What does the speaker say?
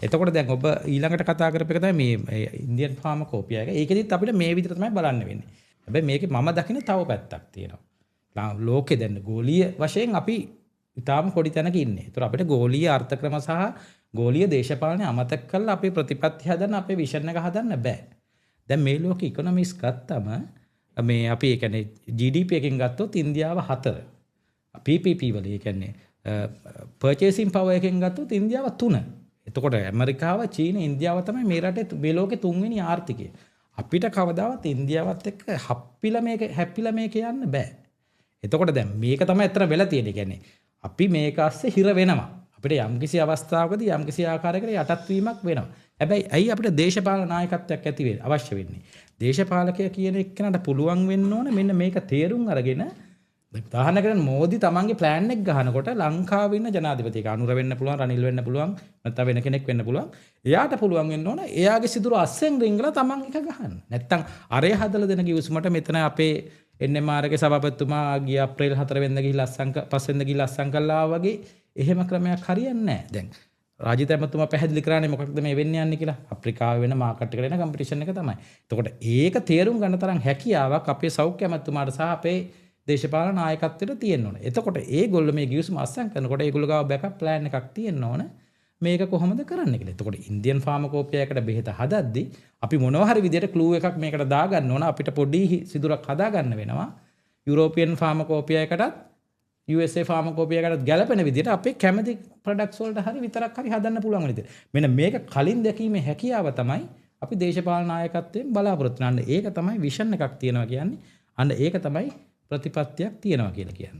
එතකොට දැන් ඔබ ඊළඟට කතා කරපු එක තමයි මේ ඉන්දියන් ෆාමකෝපියා එක. ඒකෙදිත් අපිට මේ විදිහට තමයි බලන්න වෙන්නේ. හැබැයි මේකේ මම දකින තව පැත්තක් තියෙනවා. ලෝකේ දැන් ගෝලීය වශයෙන් අපි ඊටාම පොඩි තැනක ඉන්නේ. ඒතර අපිට ගෝලීය අර්ථක්‍රම සහ ගෝලීය දේශපාලනය අමතක කරලා අපේ ප්‍රතිපත්ති හදන්න අපේ විෂන් එක හදන්න බෑ. දැන් මේ ලෝකේ ඉකොනොමික්ස් ගත්තම මේ අපි ඒ කියන්නේ GDP එකෙන් ගත්තොත් ඉන්දියාව 4. PPP වල ඒ කියන්නේ purchasing power එකෙන් ගත්තොත් ඉන්දියාව 3. එතකොට ඇමරිකාව චීන ඉන්දියාව තමයි මේ රටේ මේ ලෝකේ 3 වෙනි ආර්ථිකය. අපිට කවදාවත් ඉන්දියාවත් එක්ක හැප්පිලා මේක යන්න බෑ. එතකොට දැන් මේක තමයි අතර වෙලා තියෙන්නේ. කියන්නේ අපි මේක ASCII හිර වෙනවා. අපිට යම්කිසි අවස්ථාවකදී යම්කිසි ආකාරයකට යටත් වීමක් වෙනවා. හැබැයි ඇයි අපිට දේශපාලන නායකත්වයක් ඇති වෙන්නේ අවශ්‍ය වෙන්නේ? දේශපාලකයා කියන එක්කනට පුළුවන් වෙන්න ඕන මෙන්න මේක තේරුම් අරගෙන උදාහරණයකට මෝදි තමන්ගේ ප්ලෑන් එක ගහනකොට ලංකාවේ ඉන්න ජනාධිපතික අනුර වෙන්න පුළුවන් රනිල් වෙන්න පුළුවන් නැත්නම් වෙන කෙනෙක් වෙන්න පුළුවන්. එයාට පුළුවන් වෙන්න ඕන එයාගේ සිදුරු අස්සෙන් රිංගලා තමන් එක ගහන්න. නැත්නම් අරය හදලා දෙන කිව්සුමට මෙතන අපේ NMR එකේ සභාපතිතුමා ගිය අප්‍රේල් 4 වෙනිදා ගිහිල්ලා 5 වෙනිදා ගිහිල්ලා අස්සම් කළා වගේ එහෙම ක්‍රමයක් හරියන්නේ නැහැ. දැන් රාජිත ඇමතුමා පැහැදිලි කරානේ මොකක්ද මේ වෙන්නේ යන්නේ කියලා. අප්‍රිකාවේ වෙන මාකට් එකට එන කම්පිටිෂන් එක තමයි. එතකොට ඒක තේරුම් ගන්න තරම් හැකියාවක් අපේ සෞඛ්‍ය ඇමතුමාට සහ අපේ දේශපාලන නායකත්වයට තියෙන්න ඕන. එතකොට ඒගොල්ලෝ මේ ගිවිසුම අස්සම් කරනකොට ඒගොල්ලෝ ගාව බෑකප් ප්ලෑන් එකක් තියෙන්න ඕන. මේක කොහොමද කරන්න කියලා. එතකොට ඉන්දියන් ෆාමකෝපියාවකට බෙහෙත හදද්දී අපි මොනවා හරි විදියට ක්ලූ එකක් මේකට දාගන්න ඕන. අපිට පොඩි සිදුරක් හදාගන්න වෙනවා. යුරෝපියන් ෆාමකෝපියාවකටත් USA ෆාමකෝපියාවකටත් ගැලපෙන විදියට අපේ කැමති ප්‍රොඩක්ට්ස් වලට හරි විතරක් හරි හදන්න පුළුවන් විදියට. මෙන්න මේක කලින් දැකීමේ හැකියාව තමයි අපි දේශපාලන නායකත්වයෙන් බලාපොරොත්තු වෙන. ඒක තමයි විෂන් එකක් තියනවා කියන්නේ. අන්න ඒක තමයි ප්‍රතිපත්තියක් තියනවා කියලා කියන්නේ.